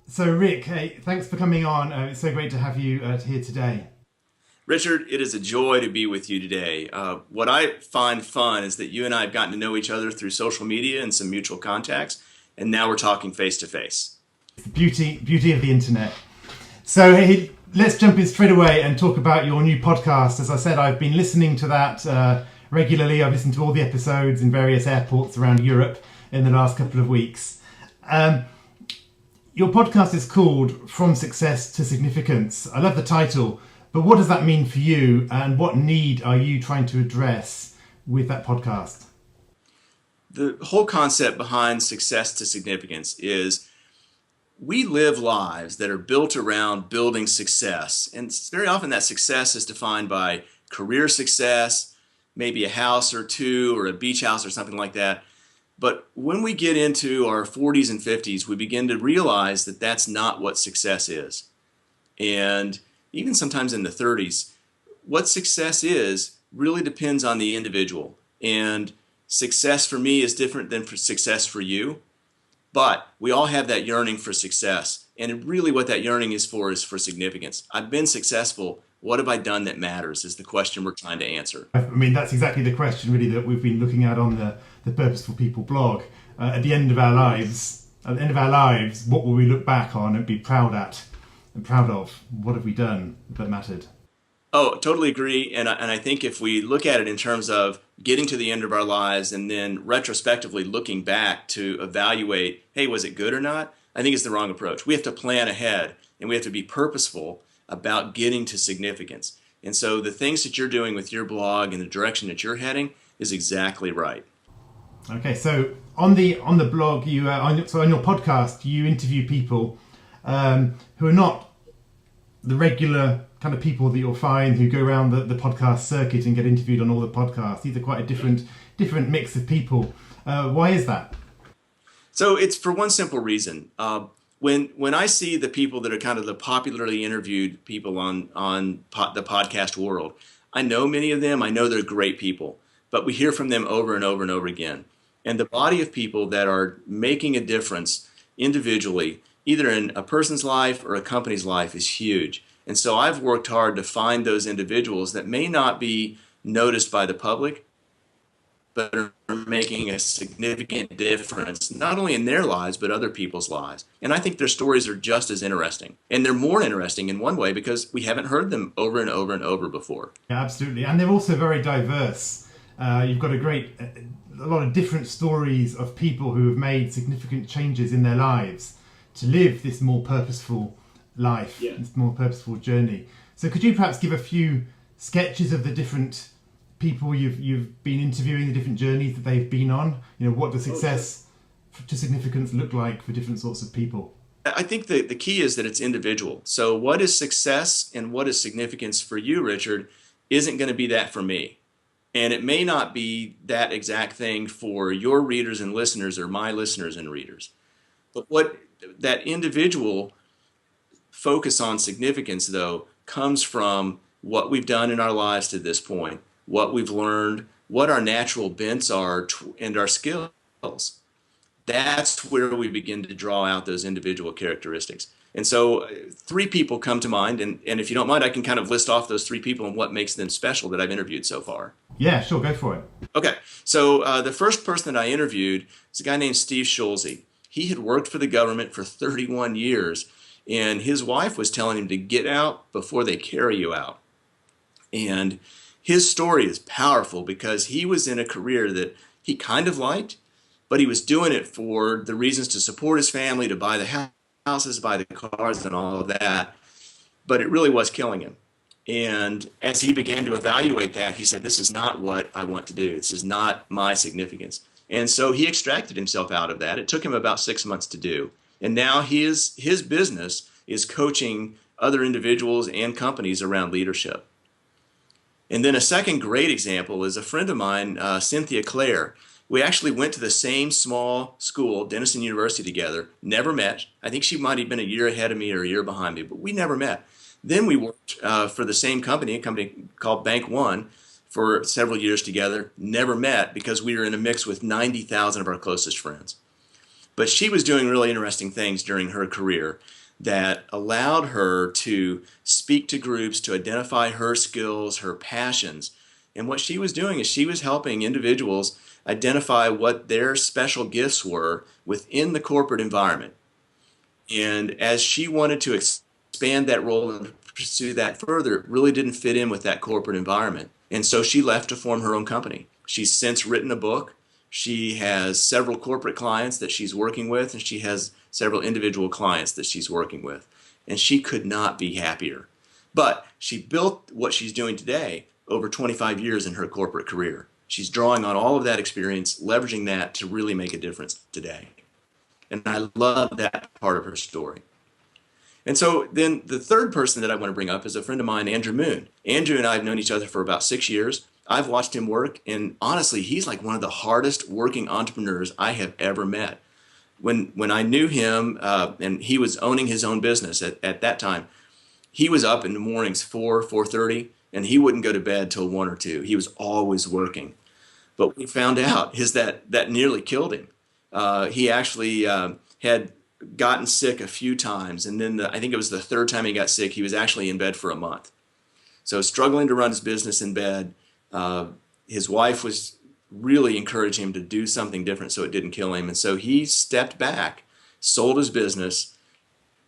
So, Rick, hey, thanks for coming on. It's so great to have you here today. Richard, it is a joy to be with you today. What I find fun is that you and I have gotten to know each other through social media and some mutual contacts, and now we're talking face to face. It's the beauty of the internet. So, hey, let's jump in straight away and talk about your new podcast. As I said, I've been listening to that regularly. I've listened to all the episodes in various airports around Europe in the last couple of weeks. Your podcast is called From Success to Significance. I love the title, but what does that mean for you, and what need are you trying to address with that podcast? The whole concept behind success to significance is we live lives that are built around building success. And very often that success is defined by career success, maybe a house or two or a beach house or something like that. But when we get into our 40s and 50s, we begin to realize that that's not what success is. And even sometimes in the 30s, what success is really depends on the individual. And success for me is different than for success for you. But we all have that yearning for success. And really what that yearning is for significance. I've been successful. What have I done that matters is the question we're trying to answer. I mean, that's exactly the question really that we've been looking at on the Purposeful People blog. At the end of our lives, what will we look back on and be proud of? What have we done that mattered? Oh, totally agree. And I think if we look at it in terms of getting to the end of our lives and then retrospectively looking back to evaluate, hey, was it good or not? I think it's the wrong approach. We have to plan ahead and we have to be purposeful about getting to significance. And so the things that you're doing with your blog and the direction that you're heading is exactly right. Okay, so on the blog, on your podcast, you interview people who are not the regular kind of people that you'll find who go around the podcast circuit and get interviewed on all the podcasts. These are quite a different mix of people. Why is that? So it's for one simple reason. When I see the people that are kind of the popularly interviewed people on the podcast world, I know many of them. I know they're great people, but we hear from them over and over and over again. And the body of people that are making a difference individually, either in a person's life or a company's life, is huge. And so I've worked hard to find those individuals that may not be noticed by the public, but are making a significant difference, not only in their lives, but other people's lives. And I think their stories are just as interesting. And they're more interesting in one way because we haven't heard them over and over and over before. Yeah, absolutely. And they're also very diverse. You've got a lot of different stories of people who have made significant changes in their lives to live this more purposeful life, this more purposeful journey. So could you perhaps give a few sketches of the different people you've been interviewing, the different journeys that they've been on? You know, what does success to significance look like for different sorts of people? I think the key is that it's individual. So what is success and what is significance for you, Richard, isn't going to be that for me. And it may not be that exact thing for your readers and listeners or my listeners and readers. But what that individual focus on significance, though, comes from what we've done in our lives to this point, what we've learned, what our natural bents are, and our skills. That's where we begin to draw out those individual characteristics. And so three people come to mind, and if you don't mind, I can kind of list off those three people and what makes them special that I've interviewed so far. Yeah, sure, go for it. Okay, so the first person that I interviewed is a guy named Steve Schulze. He had worked for the government for 31 years, and his wife was telling him to get out before they carry you out. And his story is powerful because he was in a career that he kind of liked, but he was doing it for the reasons to support his family, to buy the houses, buy the cars, and all of that. But it really was killing him. And as he began to evaluate that, he said, this is not what I want to do. This is not my significance. And so he extracted himself out of that. It took him about 6 months to do. And now his business is coaching other individuals and companies around leadership. And then a second great example is a friend of mine, Cynthia Clare. We actually went to the same small school, Denison University, together, never met. I think she might have been a year ahead of me or a year behind me, but we never met. Then we worked for the same company, a company called Bank One, for several years together, never met because we were in a mix with 90,000 of our closest friends. But she was doing really interesting things during her career. that allowed her to speak to groups, to identify her skills, her passions. And what she was doing is she was helping individuals identify what their special gifts were within the corporate environment. And as she wanted to expand that role and pursue that further, it really didn't fit in with that corporate environment. And so she left to form her own company. She's since written a book. She has several corporate clients that she's working with, and she has several individual clients that she's working with. And she could not be happier. But she built what she's doing today over 25 years in her corporate career. She's drawing on all of that experience, leveraging that to really make a difference today. And I love that part of her story. And so then the third person that I want to bring up is a friend of mine, Andrew Moon. Andrew and I have known each other for about 6 years. I've watched him work, and honestly, he's like one of the hardest working entrepreneurs I have ever met. When I knew him, and he was owning his own business at that time, he was up in the mornings 4:30, and he wouldn't go to bed till 1 or 2. He was always working. But what we found out is that nearly killed him. He actually had gotten sick a few times, and then I think it was the third time he got sick, he was actually in bed for a month. So struggling to run his business in bed. His wife was really encouraging him to do something different so it didn't kill him. And so he stepped back, sold his business,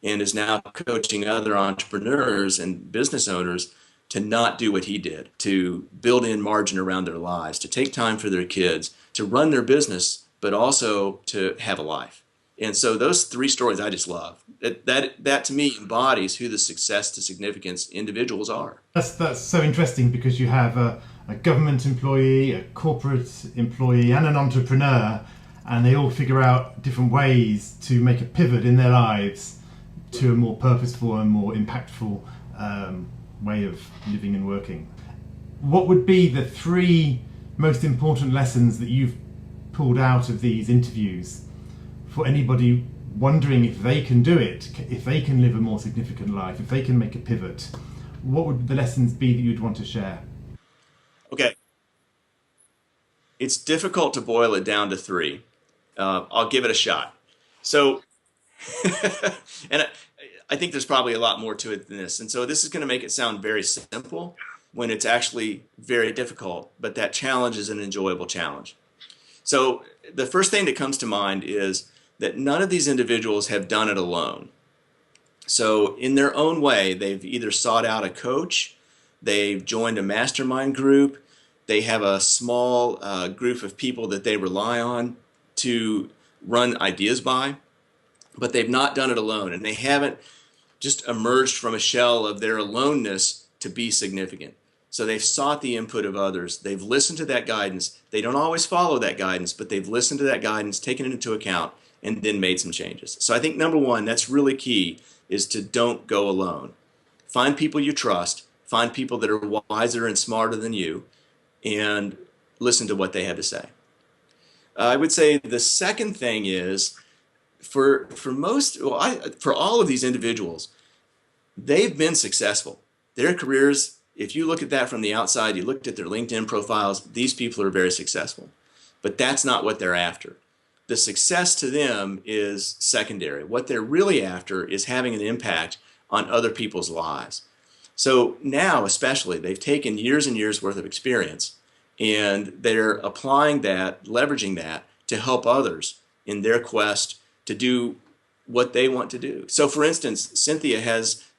and is now coaching other entrepreneurs and business owners to not do what he did, to build in margin around their lives, to take time for their kids, to run their business, but also to have a life. And so those three stories I just love. That to me embodies who the success to significance individuals are. That's so interesting, because you have a government employee, a corporate employee, and an entrepreneur, and they all figure out different ways to make a pivot in their lives to a more purposeful and more impactful way of living and working. What would be the three most important lessons that you've pulled out of these interviews for anybody wondering if they can do it, if they can live a more significant life, if they can make a pivot? What would the lessons be that you'd want to share? Okay. It's difficult to boil it down to three. I'll give it a shot. So, and I think there's probably a lot more to it than this. And so this is going to make it sound very simple when it's actually very difficult, but that challenge is an enjoyable challenge. So the first thing that comes to mind is that none of these individuals have done it alone. So in their own way, they've either sought out a coach, they've joined a mastermind group, they have a small group of people that they rely on to run ideas by, but they've not done it alone, and they haven't just emerged from a shell of their aloneness to be significant. So they've sought the input of others. They've listened to that guidance. They don't always follow that guidance, but they've listened to that guidance, taken it into account, and then made some changes. So I think number one, that's really key, is to don't go alone. Find people you trust, find people that are wiser and smarter than you, and listen to what they have to say. I would say the second thing is, for all of these individuals, they've been successful. Their careers, if you look at that from the outside, you looked at their LinkedIn profiles, these people are very successful. But that's not what they're after. The success to them is secondary. What they're really after is having an impact on other people's lives. So now especially, they've taken years and years worth of experience, and they're applying that, leveraging that to help others in their quest to do what they want to do. So for instance, Cynthia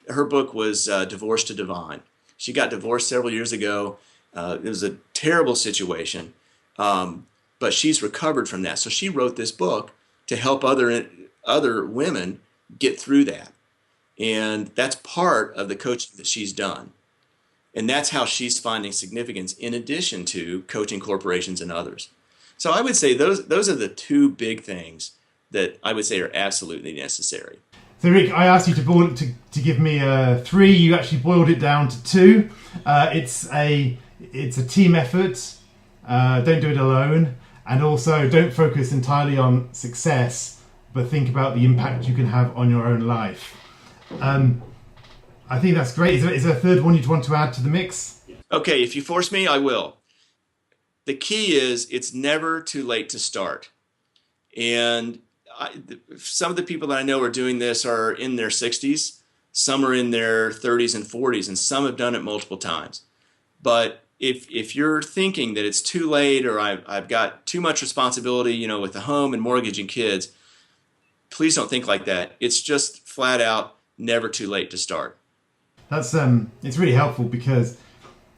her book was Divorce to Divine. She got divorced several years ago. It was a terrible situation, but she's recovered from that. So she wrote this book to help other women get through that. And that's part of the coaching that she's done. And that's how she's finding significance in addition to coaching corporations and others. So I would say those are the two big things that I would say are absolutely necessary. So Rick, I asked you to give me three. You actually boiled it down to two. It's a team effort. Don't do it alone, and also don't focus entirely on success, but think about the impact you can have on your own life. I think that's great. Is there a third one you'd want to add to the mix? Okay, if you force me, I will. The key is it's never too late to start. And some of the people that I know are doing this are in their 60s, some are in their 30s and 40s, and some have done it multiple times. But if you're thinking that it's too late, or I've got too much responsibility, with the home and mortgage and kids, please don't think like that. It's just flat out never too late to start. That's it's really helpful because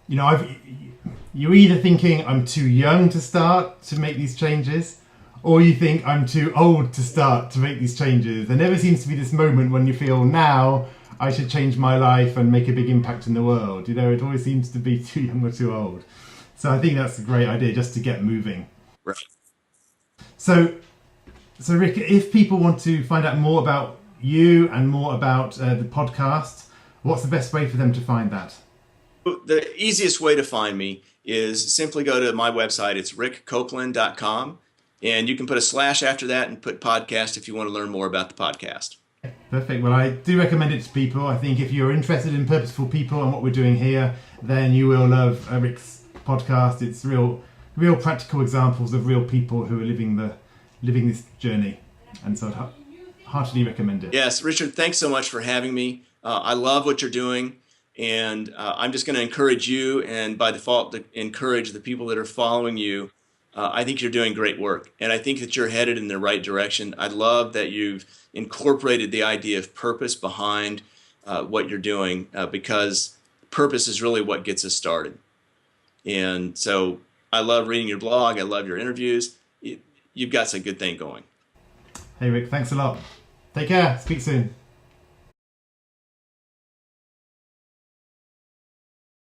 you're either thinking I'm too young to start to make these changes, or you think I'm too old to start to make these changes. There never seems to be this moment when you feel now I should change my life and make a big impact in the world. It always seems to be too young or too old. So I think that's a great idea, just to get moving. Right. So Rick, if people want to find out more about you and more about the podcast, what's the best way for them to find that? The easiest way to find me is simply go to my website. It's rickcoplin.com, and you can put a slash after that and put podcast if you want to learn more about the podcast. Perfect. Well, I do recommend it to people. I think if you're interested in purposeful people and what we're doing here, then you will love Rick's podcast. It's real practical examples of real people who are living this journey, and so I'd heartily recommend it. Yes, Richard, thanks so much for having me. I love what you're doing, and I'm just going to encourage you, and by default, to encourage the people that are following you. I think you're doing great work, and I think that you're headed in the right direction. I love that you've incorporated the idea of purpose behind what you're doing, because purpose is really what gets us started. And so I love reading your blog. I love your interviews. You've got some good thing going. Hey, Rick, thanks a lot. Take care. Speak soon.